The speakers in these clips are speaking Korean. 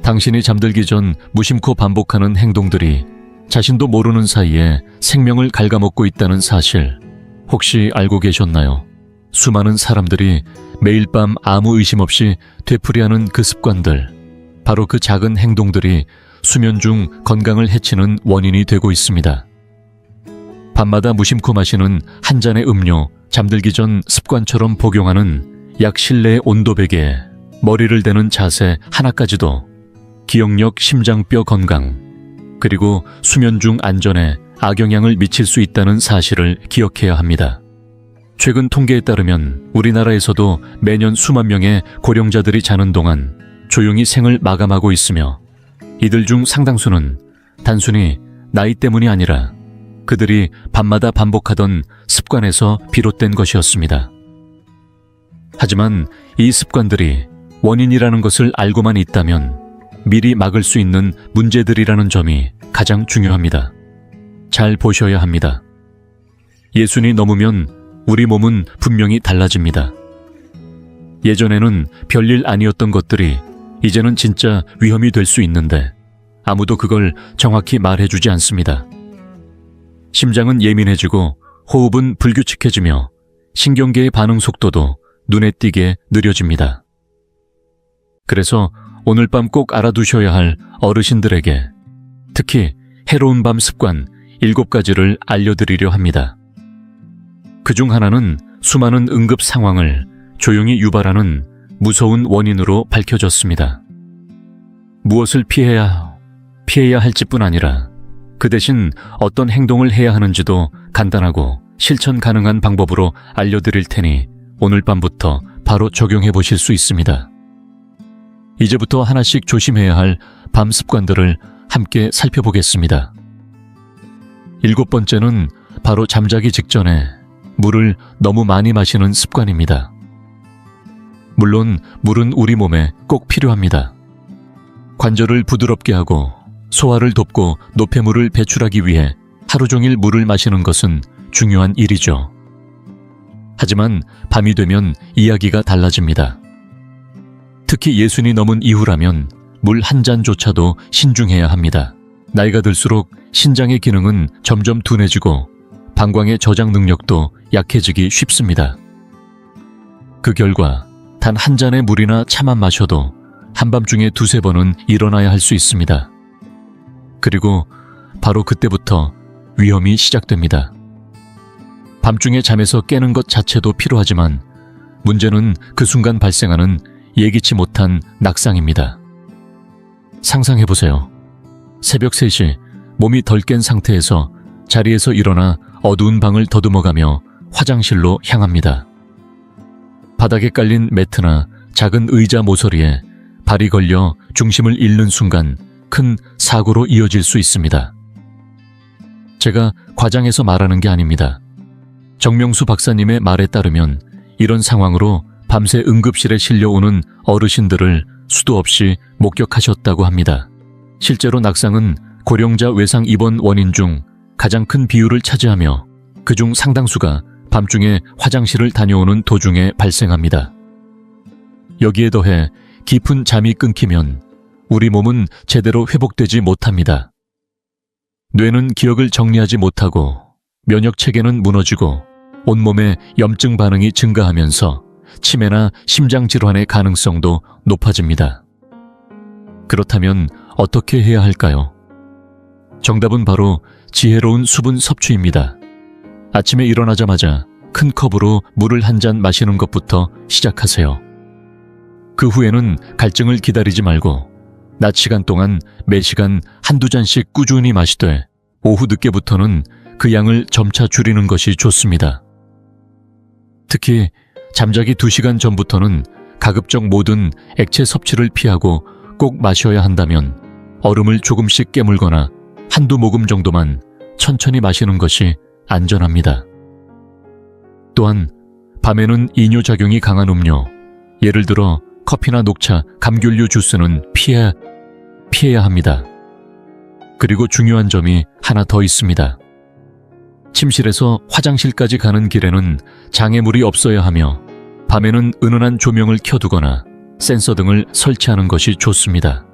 당신이 잠들기 전 무심코 반복하는 행동들이 자신도 모르는 사이에 생명을 갉아먹고 있다는 사실 혹시 알고 계셨나요? 수많은 사람들이 매일 밤 아무 의심 없이 되풀이하는 그 습관들, 바로 그 작은 행동들이 수면 중 건강을 해치는 원인이 되고 있습니다. 밤마다 무심코 마시는 한 잔의 음료, 잠들기 전 습관처럼 복용하는 약 실내의 온도 베개에 머리를 대는 자세 하나까지도 기억력, 심장뼈 건강, 그리고 수면 중 안전에 악영향을 미칠 수 있다는 사실을 기억해야 합니다. 최근 통계에 따르면 우리나라에서도 매년 수만 명의 고령자들이 자는 동안 조용히 생을 마감하고 있으며 이들 중 상당수는 단순히 나이 때문이 아니라 그들이 밤마다 반복하던 습관에서 비롯된 것이었습니다. 하지만 이 습관들이 원인이라는 것을 알고만 있다면 미리 막을 수 있는 문제들이라는 점이 가장 중요합니다. 잘 보셔야 합니다. 예순이 넘으면 우리 몸은 분명히 달라집니다. 예전에는 별일 아니었던 것들이 이제는 진짜 위험이 될 수 있는데 아무도 그걸 정확히 말해주지 않습니다. 심장은 예민해지고 호흡은 불규칙해지며 신경계의 반응 속도도 눈에 띄게 느려집니다. 그래서 오늘 밤 꼭 알아두셔야 할 어르신들에게 특히 해로운 밤 습관 7가지를 알려드리려 합니다. 그중 하나는 수많은 응급 상황을 조용히 유발하는 무서운 원인으로 밝혀졌습니다. 무엇을 피해야 할지뿐 아니라 그 대신 어떤 행동을 해야 하는지도 간단하고 실천 가능한 방법으로 알려드릴 테니 오늘 밤부터 바로 적용해 보실 수 있습니다. 이제부터 하나씩 조심해야 할 밤 습관들을 함께 살펴보겠습니다. 7번째는 바로 잠자기 직전에 물을 너무 많이 마시는 습관입니다. 물론 물은 우리 몸에 꼭 필요합니다. 관절을 부드럽게 하고 소화를 돕고 노폐물을 배출하기 위해 하루 종일 물을 마시는 것은 중요한 일이죠. 하지만 밤이 되면 이야기가 달라집니다. 특히 예순이 넘은 이후라면 물 한 잔조차도 신중해야 합니다. 나이가 들수록 신장의 기능은 점점 둔해지고 방광의 저장 능력도 약해지기 쉽습니다. 그 결과 단 한 잔의 물이나 차만 마셔도 한밤중에 2-3번은 일어나야 할 수 있습니다. 그리고 바로 그때부터 위험이 시작됩니다. 밤중에 잠에서 깨는 것 자체도 필요하지만 문제는 그 순간 발생하는 예기치 못한 낙상입니다. 상상해보세요. 새벽 3시 몸이 덜 깬 상태에서 자리에서 일어나 어두운 방을 더듬어가며 화장실로 향합니다. 바닥에 깔린 매트나 작은 의자 모서리에 발이 걸려 중심을 잃는 순간 큰 사고로 이어질 수 있습니다. 제가 과장해서 말하는 게 아닙니다. 정명수 박사님의 말에 따르면 이런 상황으로 밤새 응급실에 실려오는 어르신들을 수도 없이 목격하셨다고 합니다. 실제로 낙상은 고령자 외상 입원 원인 중 가장 큰 비율을 차지하며 그중 상당수가 밤중에 화장실을 다녀오는 도중에 발생합니다. 여기에 더해 깊은 잠이 끊기면 우리 몸은 제대로 회복되지 못합니다. 뇌는 기억을 정리하지 못하고 면역 체계는 무너지고 온몸에 염증 반응이 증가하면서 치매나 심장 질환의 가능성도 높아집니다. 그렇다면 어떻게 해야 할까요? 정답은 바로 지혜로운 수분 섭취입니다. 아침에 일어나자마자 큰 컵으로 물을 한 잔 마시는 것부터 시작하세요. 그 후에는 갈증을 기다리지 말고 낮 시간 동안 매 시간 1-2잔씩 꾸준히 마시되 오후 늦게부터는 그 양을 점차 줄이는 것이 좋습니다. 특히 잠자기 2시간 전부터는 가급적 모든 액체 섭취를 피하고 꼭 마셔야 한다면 얼음을 조금씩 깨물거나 1-2모금 정도만 천천히 마시는 것이 안전합니다. 또한 밤에는 이뇨작용이 강한 음료, 예를 들어 커피나 녹차, 감귤류 주스는 피해야 합니다. 그리고 중요한 점이 하나 더 있습니다. 침실에서 화장실까지 가는 길에는 장애물이 없어야 하며 밤에는 은은한 조명을 켜두거나 센서 등을 설치하는 것이 좋습니다.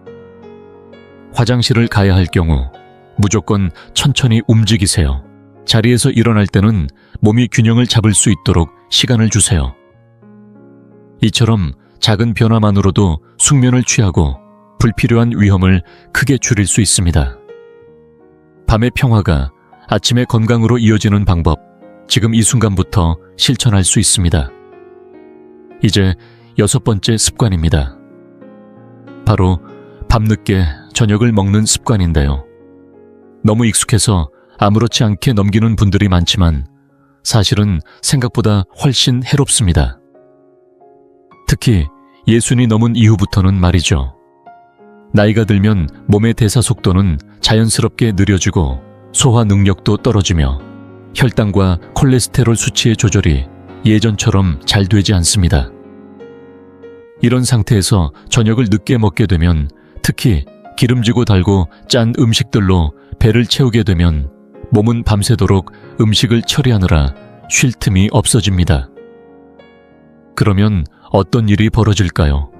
화장실을 가야 할 경우 무조건 천천히 움직이세요. 자리에서 일어날 때는 몸이 균형을 잡을 수 있도록 시간을 주세요. 이처럼 작은 변화만으로도 숙면을 취하고 불필요한 위험을 크게 줄일 수 있습니다. 밤의 평화가 아침의 건강으로 이어지는 방법, 지금 이 순간부터 실천할 수 있습니다. 이제 6번째 습관입니다. 바로 밤늦게 저녁을 먹는 습관인데요. 너무 익숙해서 아무렇지 않게 넘기는 분들이 많지만 사실은 생각보다 훨씬 해롭습니다. 특히 60이 넘은 이후부터는 말이죠. 나이가 들면 몸의 대사 속도는 자연스럽게 느려지고 소화 능력도 떨어지며 혈당과 콜레스테롤 수치의 조절이 예전처럼 잘 되지 않습니다. 이런 상태에서 저녁을 늦게 먹게 되면 특히 기름지고 달고 짠 음식들로 배를 채우게 되면 몸은 밤새도록 음식을 처리하느라 쉴 틈이 없어집니다. 그러면 어떤 일이 벌어질까요?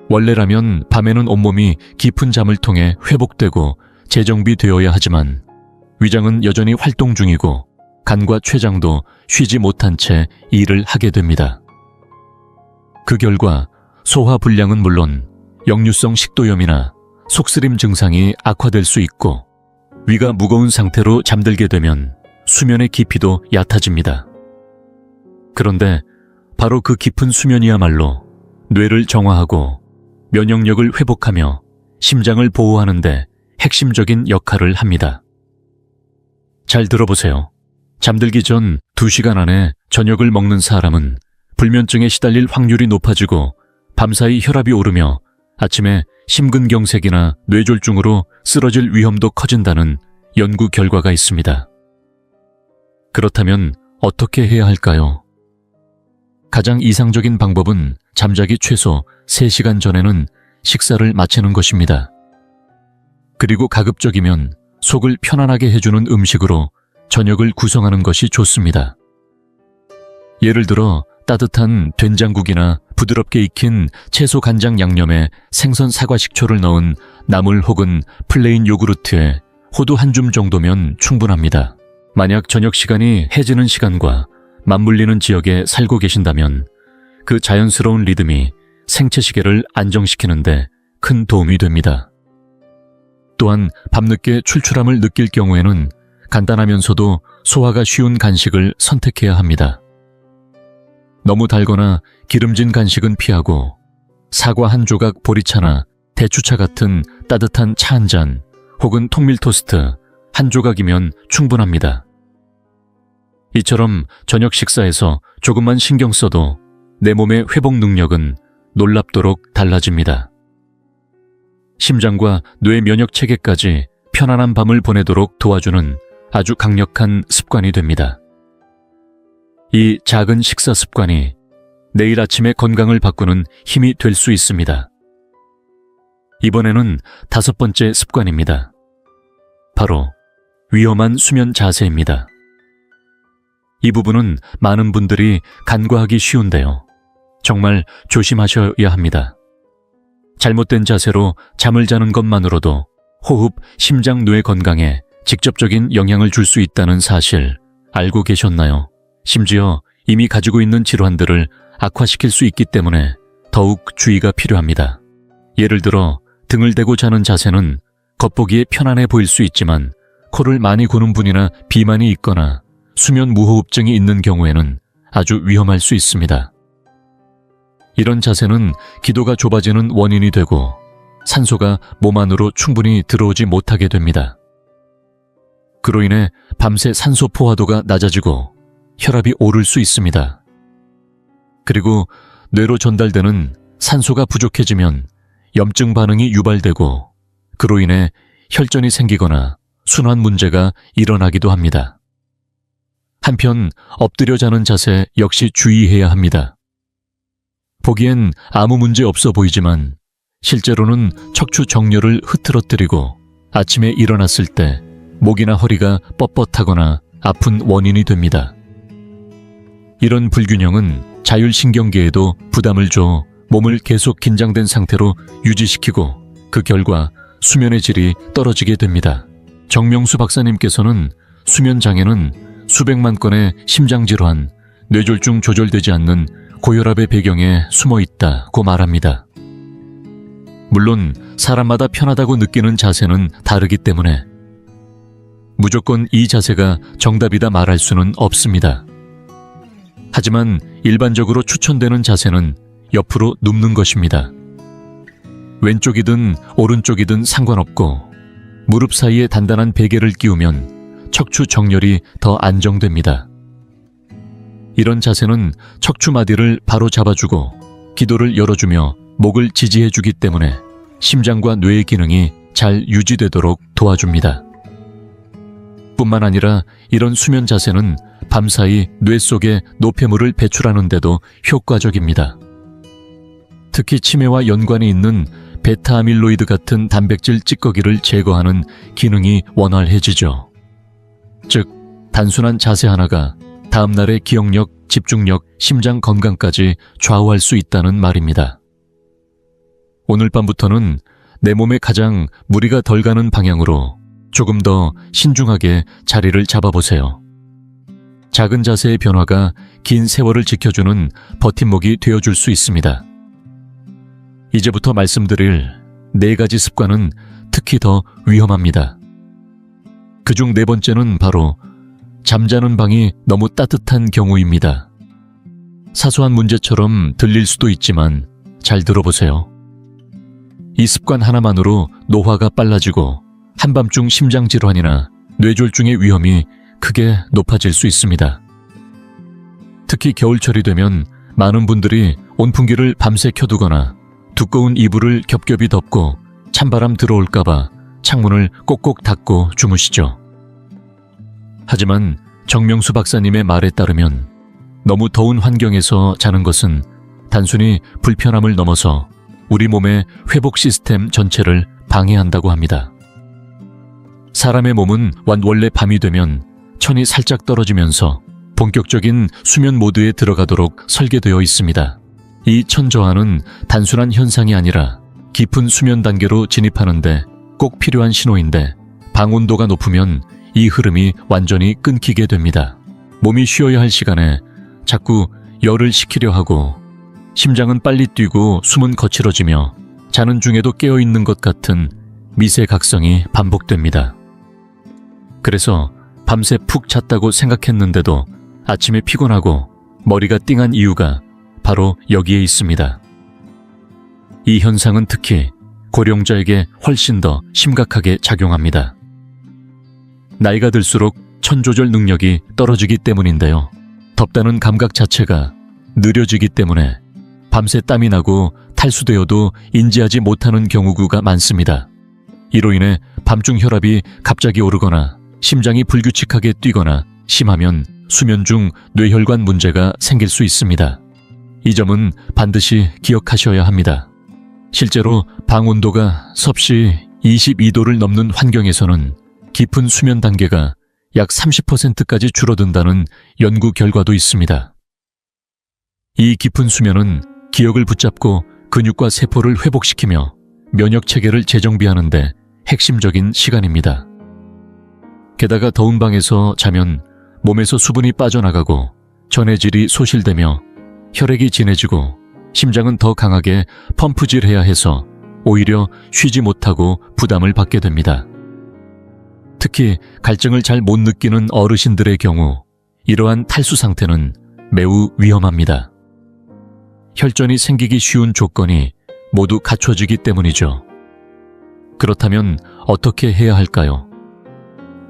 원래라면 밤에는 온몸이 깊은 잠을 통해 회복되고 재정비되어야 하지만 위장은 여전히 활동 중이고 간과 췌장도 쉬지 못한 채 일을 하게 됩니다. 그 결과 소화 불량은 물론 역류성 식도염이나 속쓰림 증상이 악화될 수 있고 위가 무거운 상태로 잠들게 되면 수면의 깊이도 얕아집니다. 그런데 바로 그 깊은 수면이야말로 뇌를 정화하고 면역력을 회복하며 심장을 보호하는 데 핵심적인 역할을 합니다. 잘 들어보세요. 잠들기 전 2시간 안에 저녁을 먹는 사람은 불면증에 시달릴 확률이 높아지고 밤사이 혈압이 오르며 아침에 심근경색이나 뇌졸중으로 쓰러질 위험도 커진다는 연구 결과가 있습니다. 그렇다면 어떻게 해야 할까요? 가장 이상적인 방법은 잠자기 최소 3시간 전에는 식사를 마치는 것입니다. 그리고 가급적이면 속을 편안하게 해주는 음식으로 저녁을 구성하는 것이 좋습니다. 예를 들어 따뜻한 된장국이나 부드럽게 익힌 채소 간장 양념에 생선 사과 식초를 넣은 나물 혹은 플레인 요구르트에 호두 한 줌 정도면 충분합니다. 만약 저녁 시간이 해지는 시간과 맞물리는 지역에 살고 계신다면 그 자연스러운 리듬이 생체 시계를 안정시키는데 큰 도움이 됩니다. 또한 밤늦게 출출함을 느낄 경우에는 간단하면서도 소화가 쉬운 간식을 선택해야 합니다. 너무 달거나 기름진 간식은 피하고 사과 한 조각 보리차나 대추차 같은 따뜻한 차 한 잔 혹은 통밀 토스트 한 조각이면 충분합니다. 이처럼 저녁 식사에서 조금만 신경 써도 내 몸의 회복 능력은 놀랍도록 달라집니다. 심장과 뇌 면역 체계까지 편안한 밤을 보내도록 도와주는 아주 강력한 습관이 됩니다. 이 작은 식사 습관이 내일 아침의 건강을 바꾸는 힘이 될 수 있습니다. 이번에는 5번째 습관입니다. 바로 위험한 수면 자세입니다. 이 부분은 많은 분들이 간과하기 쉬운데요. 정말 조심하셔야 합니다. 잘못된 자세로 잠을 자는 것만으로도 호흡, 심장, 뇌 건강에 직접적인 영향을 줄 수 있다는 사실 알고 계셨나요? 심지어 이미 가지고 있는 질환들을 악화시킬 수 있기 때문에 더욱 주의가 필요합니다. 예를 들어 등을 대고 자는 자세는 겉보기에 편안해 보일 수 있지만 코를 많이 고는 분이나 비만이 있거나 수면 무호흡증이 있는 경우에는 아주 위험할 수 있습니다. 이런 자세는 기도가 좁아지는 원인이 되고 산소가 몸 안으로 충분히 들어오지 못하게 됩니다. 그로 인해 밤새 산소 포화도가 낮아지고 혈압이 오를 수 있습니다. 그리고 뇌로 전달되는 산소가 부족해지면 염증 반응이 유발되고 그로 인해 혈전이 생기거나 순환 문제가 일어나기도 합니다. 한편 엎드려 자는 자세 역시 주의해야 합니다. 보기엔 아무 문제 없어 보이지만 실제로는 척추 정렬을 흐트러뜨리고 아침에 일어났을 때 목이나 허리가 뻣뻣하거나 아픈 원인이 됩니다. 이런 불균형은 자율신경계에도 부담을 줘 몸을 계속 긴장된 상태로 유지시키고 그 결과 수면의 질이 떨어지게 됩니다. 정명수 박사님께서는 수면 장애는 수백만 건의 심장질환, 뇌졸중 조절되지 않는 고혈압의 배경에 숨어 있다고 말합니다. 물론 사람마다 편하다고 느끼는 자세는 다르기 때문에 무조건 이 자세가 정답이다 말할 수는 없습니다. 하지만 일반적으로 추천되는 자세는 옆으로 눕는 것입니다. 왼쪽이든 오른쪽이든 상관없고 무릎 사이에 단단한 베개를 끼우면 척추 정렬이 더 안정됩니다. 이런 자세는 척추 마디를 바로 잡아주고 기도를 열어주며 목을 지지해주기 때문에 심장과 뇌의 기능이 잘 유지되도록 도와줍니다. 뿐만 아니라 이런 수면 자세는 밤사이 뇌 속에 노폐물을 배출하는 데도 효과적입니다. 특히 치매와 연관이 있는 베타아밀로이드 같은 단백질 찌꺼기를 제거하는 기능이 원활해지죠. 즉, 단순한 자세 하나가 다음날의 기억력, 집중력, 심장 건강까지 좌우할 수 있다는 말입니다. 오늘 밤부터는 내 몸에 가장 무리가 덜 가는 방향으로 조금 더 신중하게 자리를 잡아보세요. 작은 자세의 변화가 긴 세월을 지켜주는 버팀목이 되어줄 수 있습니다. 이제부터 말씀드릴 4가지 습관은 특히 더 위험합니다. 그중 4번째는 바로 잠자는 방이 너무 따뜻한 경우입니다. 사소한 문제처럼 들릴 수도 있지만 잘 들어보세요. 이 습관 하나만으로 노화가 빨라지고 한밤중 심장질환이나 뇌졸중의 위험이 크게 높아질 수 있습니다. 특히 겨울철이 되면 많은 분들이 온풍기를 밤새 켜두거나 두꺼운 이불을 겹겹이 덮고 찬바람 들어올까봐 창문을 꼭꼭 닫고 주무시죠. 하지만 정명수 박사님의 말에 따르면 너무 더운 환경에서 자는 것은 단순히 불편함을 넘어서 우리 몸의 회복 시스템 전체를 방해한다고 합니다. 사람의 몸은 원래 밤이 되면 천이 살짝 떨어지면서 본격적인 수면 모드에 들어가도록 설계되어 있습니다. 이 천저하는 단순한 현상이 아니라 깊은 수면 단계로 진입하는데 꼭 필요한 신호인데 방 온도가 높으면 이 흐름이 완전히 끊기게 됩니다. 몸이 쉬어야 할 시간에 자꾸 열을 식히려 하고 심장은 빨리 뛰고 숨은 거칠어지며 자는 중에도 깨어있는 것 같은 미세각성이 반복됩니다. 그래서 밤새 푹 잤다고 생각했는데도 아침에 피곤하고 머리가 띵한 이유가 바로 여기에 있습니다. 이 현상은 특히 고령자에게 훨씬 더 심각하게 작용합니다. 나이가 들수록 천조절 능력이 떨어지기 때문인데요. 덥다는 감각 자체가 느려지기 때문에 밤새 땀이 나고 탈수되어도 인지하지 못하는 경우가 많습니다. 이로 인해 밤중 혈압이 갑자기 오르거나 심장이 불규칙하게 뛰거나 심하면 수면 중 뇌혈관 문제가 생길 수 있습니다. 이 점은 반드시 기억하셔야 합니다. 실제로 방 온도가 섭씨 22도를 넘는 환경에서는 깊은 수면 단계가 약 30%까지 줄어든다는 연구 결과도 있습니다. 이 깊은 수면은 기억을 붙잡고 근육과 세포를 회복시키며 면역 체계를 재정비하는 데 핵심적인 시간입니다. 게다가 더운 방에서 자면 몸에서 수분이 빠져나가고 전해질이 소실되며 혈액이 진해지고 심장은 더 강하게 펌프질해야 해서 오히려 쉬지 못하고 부담을 받게 됩니다. 특히 갈증을 잘 못 느끼는 어르신들의 경우 이러한 탈수 상태는 매우 위험합니다. 혈전이 생기기 쉬운 조건이 모두 갖춰지기 때문이죠. 그렇다면 어떻게 해야 할까요?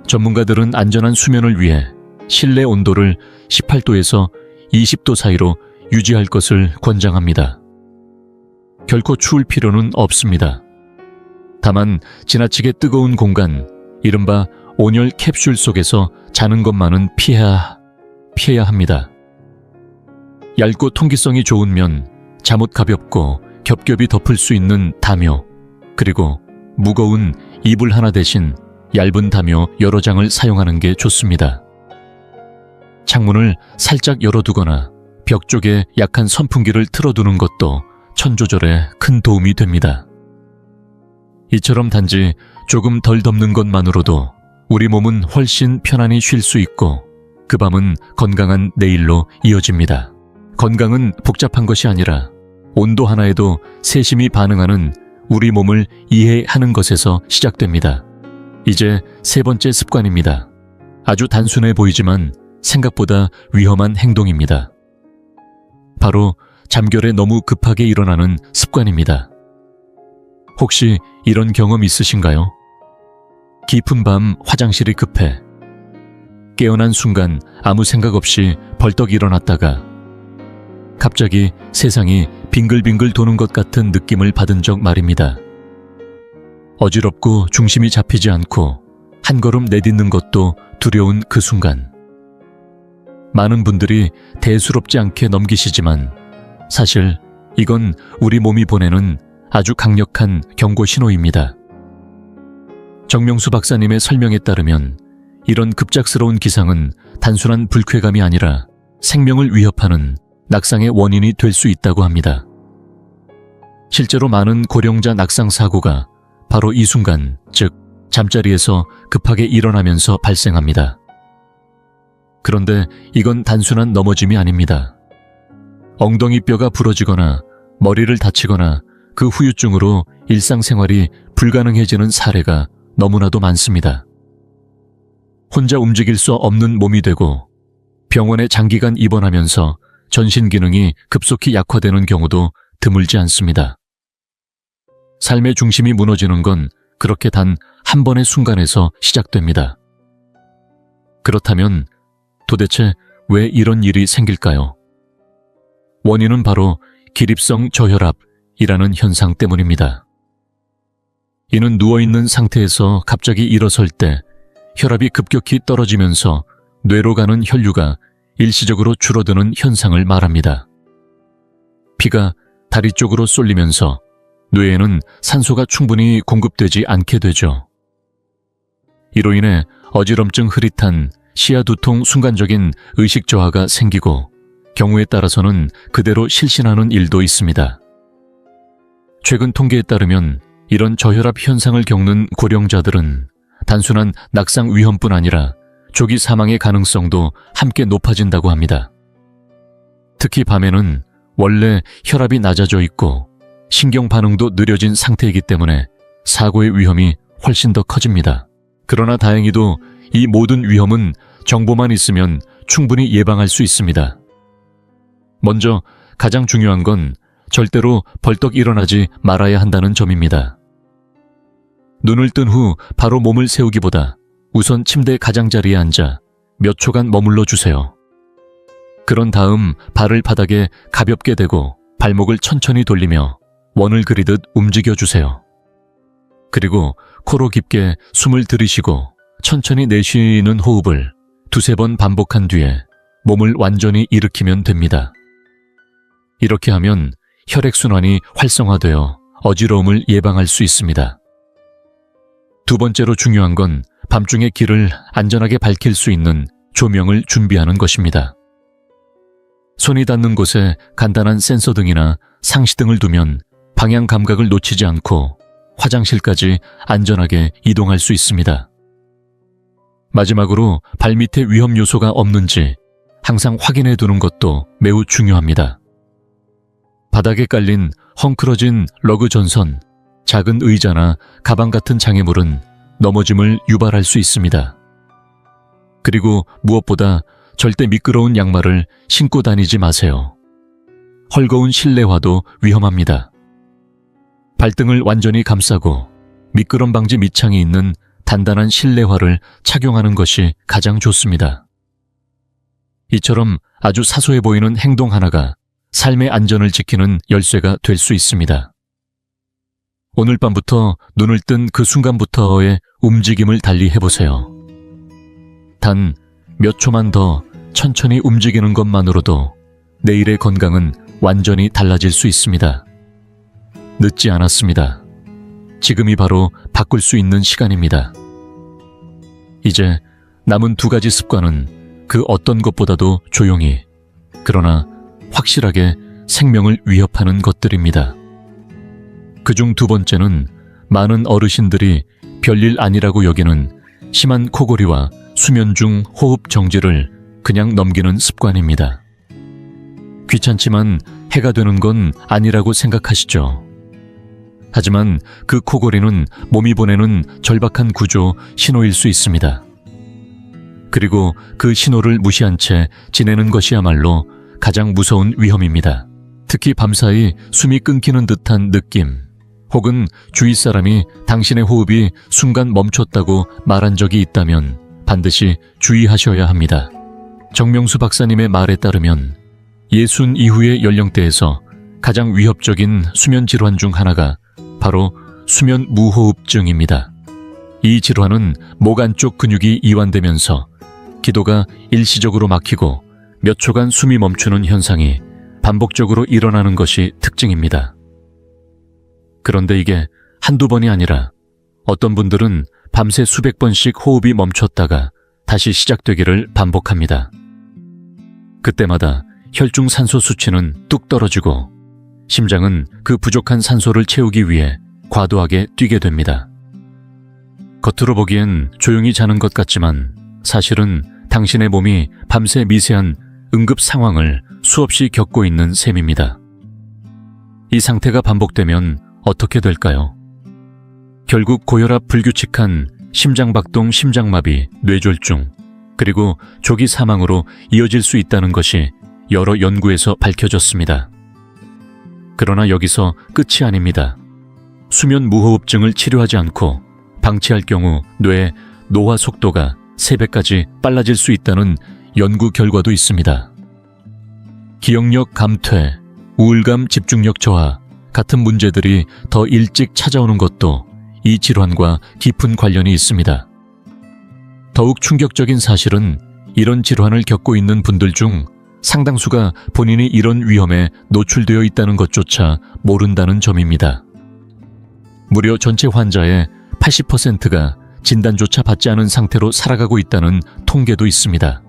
전문가들은 안전한 수면을 위해 실내 온도를 18도에서 20도 사이로 유지할 것을 권장합니다. 결코 추울 필요는 없습니다. 다만 지나치게 뜨거운 공간, 이른바 온열 캡슐 속에서 자는 것만은 피해야 합니다. 얇고 통기성이 좋은 면, 잠옷 가볍고 겹겹이 덮을 수 있는 담요, 그리고 무거운 이불 하나 대신 얇은 담요 여러 장을 사용하는 게 좋습니다. 창문을 살짝 열어두거나 벽 쪽에 약한 선풍기를 틀어두는 것도 천 조절에 큰 도움이 됩니다. 이처럼 단지 조금 덜 덮는 것만으로도 우리 몸은 훨씬 편안히 쉴 수 있고 그 밤은 건강한 내일로 이어집니다. 건강은 복잡한 것이 아니라 온도 하나에도 세심히 반응하는 우리 몸을 이해하는 것에서 시작됩니다. 이제 세 번째 습관입니다. 아주 단순해 보이지만 생각보다 위험한 행동입니다. 바로 잠결에 너무 급하게 일어나는 습관입니다. 혹시 이런 경험 있으신가요? 깊은 밤 화장실이 급해 깨어난 순간 아무 생각 없이 벌떡 일어났다가 갑자기 세상이 빙글빙글 도는 것 같은 느낌을 받은 적 말입니다. 어지럽고 중심이 잡히지 않고 한 걸음 내딛는 것도 두려운 그 순간. 많은 분들이 대수롭지 않게 넘기시지만 사실 이건 우리 몸이 보내는 아주 강력한 경고 신호입니다. 정명수 박사님의 설명에 따르면 이런 급작스러운 기상은 단순한 불쾌감이 아니라 생명을 위협하는 낙상의 원인이 될 수 있다고 합니다. 실제로 많은 고령자 낙상 사고가 바로 이 순간, 즉 잠자리에서 급하게 일어나면서 발생합니다. 그런데 이건 단순한 넘어짐이 아닙니다. 엉덩이 뼈가 부러지거나 머리를 다치거나 그 후유증으로 일상생활이 불가능해지는 사례가 너무나도 많습니다. 혼자 움직일 수 없는 몸이 되고 병원에 장기간 입원하면서 전신 기능이 급속히 약화되는 경우도 드물지 않습니다. 삶의 중심이 무너지는 건 그렇게 단 한 번의 순간에서 시작됩니다. 그렇다면 도대체 왜 이런 일이 생길까요? 원인은 바로 기립성 저혈압이라는 현상 때문입니다. 이는 누워있는 상태에서 갑자기 일어설 때 혈압이 급격히 떨어지면서 뇌로 가는 혈류가 일시적으로 줄어드는 현상을 말합니다. 피가 다리 쪽으로 쏠리면서 뇌에는 산소가 충분히 공급되지 않게 되죠. 이로 인해 어지럼증 흐릿한 시야 두통 순간적인 의식 저하가 생기고 경우에 따라서는 그대로 실신하는 일도 있습니다. 최근 통계에 따르면 이런 저혈압 현상을 겪는 고령자들은 단순한 낙상 위험뿐 아니라 조기 사망의 가능성도 함께 높아진다고 합니다. 특히 밤에는 원래 혈압이 낮아져 있고 신경 반응도 느려진 상태이기 때문에 사고의 위험이 훨씬 더 커집니다. 그러나 다행히도 이 모든 위험은 정보만 있으면 충분히 예방할 수 있습니다. 먼저 가장 중요한 건 절대로 벌떡 일어나지 말아야 한다는 점입니다. 눈을 뜬 후 바로 몸을 세우기보다 우선 침대 가장자리에 앉아 몇 초간 머물러 주세요. 그런 다음 발을 바닥에 가볍게 대고 발목을 천천히 돌리며 원을 그리듯 움직여 주세요. 그리고 코로 깊게 숨을 들이쉬고 천천히 내쉬는 호흡을 두세 번 반복한 뒤에 몸을 완전히 일으키면 됩니다. 이렇게 하면 혈액순환이 활성화되어 어지러움을 예방할 수 있습니다. 두 번째로 중요한 건 밤중에 길을 안전하게 밝힐 수 있는 조명을 준비하는 것입니다. 손이 닿는 곳에 간단한 센서 등이나 상시등을 두면 방향 감각을 놓치지 않고 화장실까지 안전하게 이동할 수 있습니다. 마지막으로 발밑에 위험 요소가 없는지 항상 확인해 두는 것도 매우 중요합니다. 바닥에 깔린 헝클어진 러그 전선, 작은 의자나 가방 같은 장애물은 넘어짐을 유발할 수 있습니다. 그리고 무엇보다 절대 미끄러운 양말을 신고 다니지 마세요. 헐거운 실내화도 위험합니다. 발등을 완전히 감싸고 미끄럼 방지 밑창이 있는 단단한 실내화를 착용하는 것이 가장 좋습니다. 이처럼 아주 사소해 보이는 행동 하나가 삶의 안전을 지키는 열쇠가 될 수 있습니다. 오늘 밤부터 눈을 뜬 그 순간부터의 움직임을 달리 해보세요. 단 몇 초만 더 천천히 움직이는 것만으로도 내일의 건강은 완전히 달라질 수 있습니다. 늦지 않았습니다. 지금이 바로 바꿀 수 있는 시간입니다. 이제 남은 두 가지 습관은 그 어떤 것보다도 조용히, 그러나 확실하게 생명을 위협하는 것들입니다. 그중 두 번째는 많은 어르신들이 별일 아니라고 여기는 심한 코골이와 수면 중 호흡 정지를 그냥 넘기는 습관입니다. 귀찮지만 해가 되는 건 아니라고 생각하시죠? 하지만 그 코골이는 몸이 보내는 절박한 구조 신호일 수 있습니다. 그리고 그 신호를 무시한 채 지내는 것이야말로 가장 무서운 위험입니다. 특히 밤사이 숨이 끊기는 듯한 느낌, 혹은 주위 사람이 당신의 호흡이 순간 멈췄다고 말한 적이 있다면 반드시 주의하셔야 합니다. 정명수 박사님의 말에 따르면 60 이후의 연령대에서 가장 위협적인 수면 질환 중 하나가 바로 수면 무호흡증입니다. 이 질환은 목 안쪽 근육이 이완되면서 기도가 일시적으로 막히고 몇 초간 숨이 멈추는 현상이 반복적으로 일어나는 것이 특징입니다. 그런데 이게 한두 번이 아니라 어떤 분들은 밤새 수백 번씩 호흡이 멈췄다가 다시 시작되기를 반복합니다. 그때마다 혈중 산소 수치는 뚝 떨어지고 심장은 그 부족한 산소를 채우기 위해 과도하게 뛰게 됩니다. 겉으로 보기엔 조용히 자는 것 같지만 사실은 당신의 몸이 밤새 미세한 응급 상황을 수없이 겪고 있는 셈입니다. 이 상태가 반복되면 어떻게 될까요? 결국 고혈압 불규칙한 심장박동 심장마비, 뇌졸중, 그리고 조기 사망으로 이어질 수 있다는 것이 여러 연구에서 밝혀졌습니다. 그러나 여기서 끝이 아닙니다. 수면 무호흡증을 치료하지 않고 방치할 경우 뇌의 노화 속도가 3배까지 빨라질 수 있다는 연구 결과도 있습니다. 기억력 감퇴, 우울감 집중력 저하 같은 문제들이 더 일찍 찾아오는 것도 이 질환과 깊은 관련이 있습니다. 더욱 충격적인 사실은 이런 질환을 겪고 있는 분들 중 상당수가 본인이 이런 위험에 노출되어 있다는 것조차 모른다는 점입니다. 무려 전체 환자의 80%가 진단조차 받지 않은 상태로 살아가고 있다는 통계도 있습니다.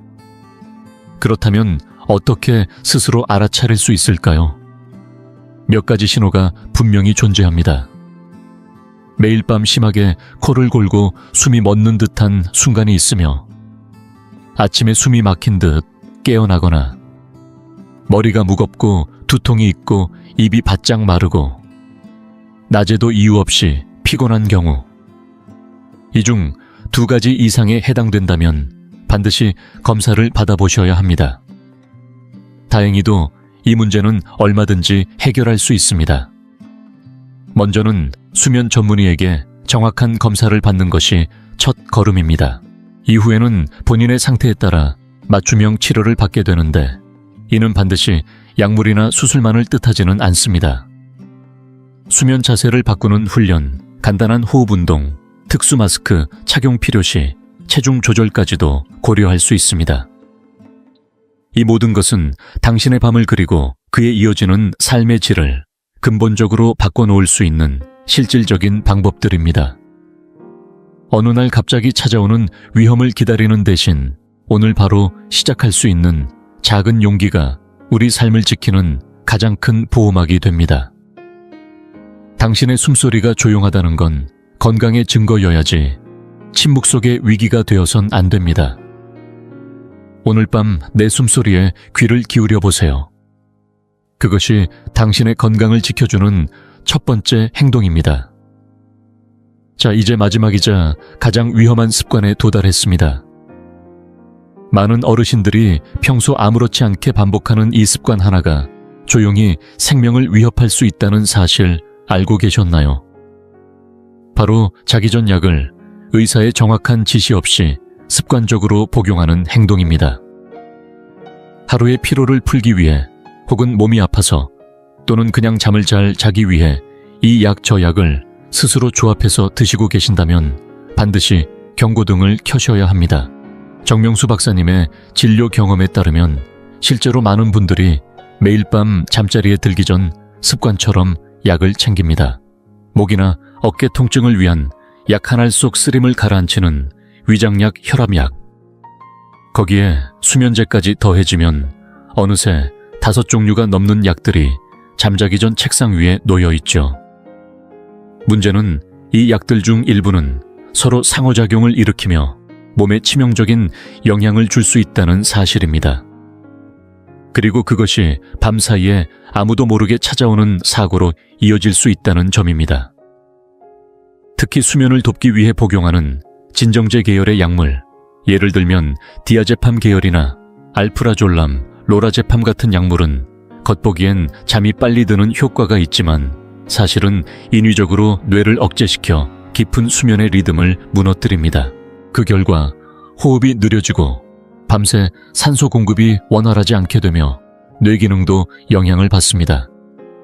그렇다면 어떻게 스스로 알아차릴 수 있을까요? 몇 가지 신호가 분명히 존재합니다. 매일 밤 심하게 코를 골고 숨이 멎는 듯한 순간이 있으며 아침에 숨이 막힌 듯 깨어나거나 머리가 무겁고 두통이 있고 입이 바짝 마르고 낮에도 이유 없이 피곤한 경우 이 중 2가지 이상에 해당된다면 반드시 검사를 받아보셔야 합니다. 다행히도 이 문제는 얼마든지 해결할 수 있습니다. 먼저는 수면 전문의에게 정확한 검사를 받는 것이 첫 걸음입니다. 이후에는 본인의 상태에 따라 맞춤형 치료를 받게 되는데 이는 반드시 약물이나 수술만을 뜻하지는 않습니다. 수면 자세를 바꾸는 훈련, 간단한 호흡 운동, 특수 마스크 착용 필요시 체중 조절까지도 고려할 수 있습니다. 이 모든 것은 당신의 밤을 그리고 그에 이어지는 삶의 질을 근본적으로 바꿔놓을 수 있는 실질적인 방법들입니다. 어느 날 갑자기 찾아오는 위험을 기다리는 대신 오늘 바로 시작할 수 있는 작은 용기가 우리 삶을 지키는 가장 큰 보호막이 됩니다. 당신의 숨소리가 조용하다는 건 건강의 증거여야지 침묵 속의 위기가 되어선 안 됩니다. 오늘 밤 내 숨소리에 귀를 기울여 보세요. 그것이 당신의 건강을 지켜주는 첫 번째 행동입니다. 자, 이제 마지막이자 가장 위험한 습관에 도달했습니다. 많은 어르신들이 평소 아무렇지 않게 반복하는 이 습관 하나가 조용히 생명을 위협할 수 있다는 사실 알고 계셨나요? 바로 자기 전 약을 의사의 정확한 지시 없이 습관적으로 복용하는 행동입니다. 하루의 피로를 풀기 위해 혹은 몸이 아파서 또는 그냥 잠을 잘 자기 위해 이 약 저 약을 스스로 조합해서 드시고 계신다면 반드시 경고등을 켜셔야 합니다. 정명수 박사님의 진료 경험에 따르면 실제로 많은 분들이 매일 밤 잠자리에 들기 전 습관처럼 약을 챙깁니다. 목이나 어깨 통증을 위한 약 한 알 속 쓰림을 가라앉히는 위장약, 혈압약. 거기에 수면제까지 더해지면 어느새 5종류가 넘는 약들이 잠자기 전 책상 위에 놓여 있죠. 문제는 이 약들 중 일부는 서로 상호작용을 일으키며 몸에 치명적인 영향을 줄 수 있다는 사실입니다. 그리고 그것이 밤사이에 아무도 모르게 찾아오는 사고로 이어질 수 있다는 점입니다. 특히 수면을 돕기 위해 복용하는 진정제 계열의 약물, 예를 들면 디아제팜 계열이나 알프라졸람, 로라제팜 같은 약물은 겉보기엔 잠이 빨리 드는 효과가 있지만 사실은 인위적으로 뇌를 억제시켜 깊은 수면의 리듬을 무너뜨립니다. 그 결과 호흡이 느려지고 밤새 산소 공급이 원활하지 않게 되며 뇌 기능도 영향을 받습니다.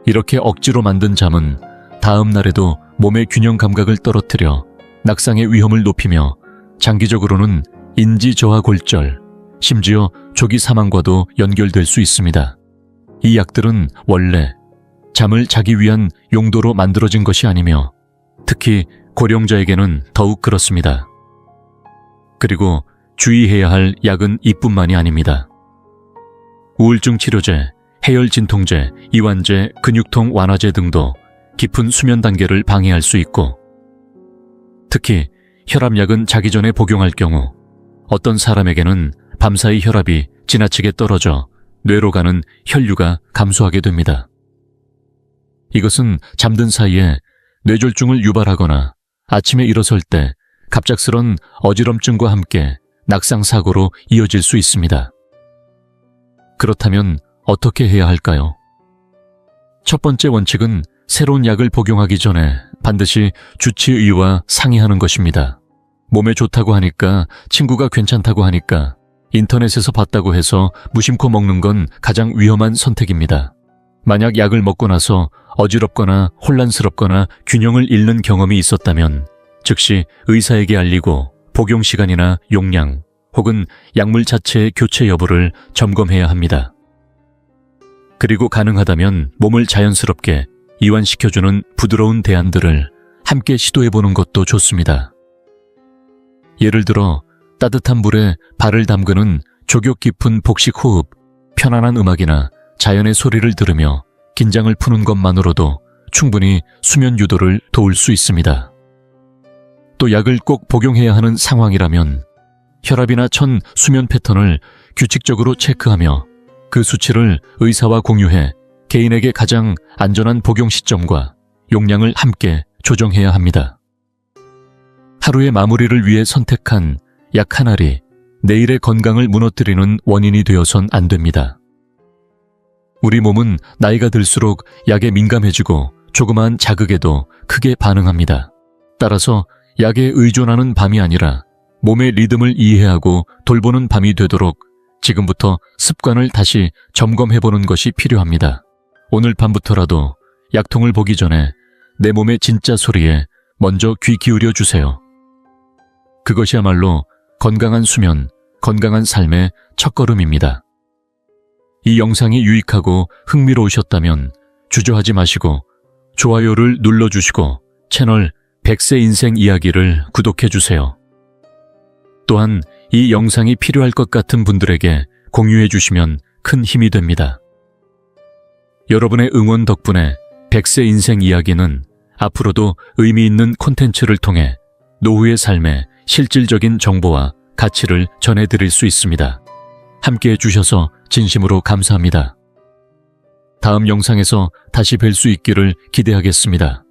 이렇게 억지로 만든 잠은 다음 날에도 몸의 균형 감각을 떨어뜨려 낙상의 위험을 높이며 장기적으로는 인지 저하 골절, 심지어 조기 사망과도 연결될 수 있습니다. 이 약들은 원래 잠을 자기 위한 용도로 만들어진 것이 아니며 특히 고령자에게는 더욱 그렇습니다. 그리고 주의해야 할 약은 이뿐만이 아닙니다. 우울증 치료제, 해열 진통제, 이완제, 근육통 완화제 등도 깊은 수면 단계를 방해할 수 있고 특히 혈압약은 자기 전에 복용할 경우 어떤 사람에게는 밤사이 혈압이 지나치게 떨어져 뇌로 가는 혈류가 감소하게 됩니다. 이것은 잠든 사이에 뇌졸중을 유발하거나 아침에 일어설 때 갑작스런 어지럼증과 함께 낙상사고로 이어질 수 있습니다. 그렇다면 어떻게 해야 할까요? 첫 번째 원칙은 새로운 약을 복용하기 전에 반드시 주치의와 상의하는 것입니다. 몸에 좋다고 하니까, 친구가 괜찮다고 하니까, 인터넷에서 봤다고 해서 무심코 먹는 건 가장 위험한 선택입니다. 만약 약을 먹고 나서 어지럽거나 혼란스럽거나 균형을 잃는 경험이 있었다면 즉시 의사에게 알리고 복용 시간이나 용량 혹은 약물 자체의 교체 여부를 점검해야 합니다. 그리고 가능하다면 몸을 자연스럽게 이완시켜주는 부드러운 대안들을 함께 시도해보는 것도 좋습니다. 예를 들어 따뜻한 물에 발을 담그는 족욕 깊은 복식 호흡, 편안한 음악이나 자연의 소리를 들으며 긴장을 푸는 것만으로도 충분히 수면 유도를 도울 수 있습니다. 또 약을 꼭 복용해야 하는 상황이라면 혈압이나 천 수면 패턴을 규칙적으로 체크하며 그 수치를 의사와 공유해 개인에게 가장 안전한 복용 시점과 용량을 함께 조정해야 합니다. 하루의 마무리를 위해 선택한 약 한 알이 내일의 건강을 무너뜨리는 원인이 되어선 안 됩니다. 우리 몸은 나이가 들수록 약에 민감해지고 조그마한 자극에도 크게 반응합니다. 따라서 약에 의존하는 밤이 아니라 몸의 리듬을 이해하고 돌보는 밤이 되도록 지금부터 습관을 다시 점검해보는 것이 필요합니다. 오늘 밤부터라도 약통을 보기 전에 내 몸의 진짜 소리에 먼저 귀 기울여 주세요. 그것이야말로 건강한 수면, 건강한 삶의 첫걸음입니다. 이 영상이 유익하고 흥미로우셨다면 주저하지 마시고 좋아요를 눌러주시고 채널 100세 인생 이야기를 구독해주세요. 또한 이 영상이 필요할 것 같은 분들에게 공유해주시면 큰 힘이 됩니다. 여러분의 응원 덕분에 100세 인생 이야기는 앞으로도 의미 있는 콘텐츠를 통해 노후의 삶에 실질적인 정보와 가치를 전해드릴 수 있습니다. 함께 해주셔서 진심으로 감사합니다. 다음 영상에서 다시 뵐 수 있기를 기대하겠습니다.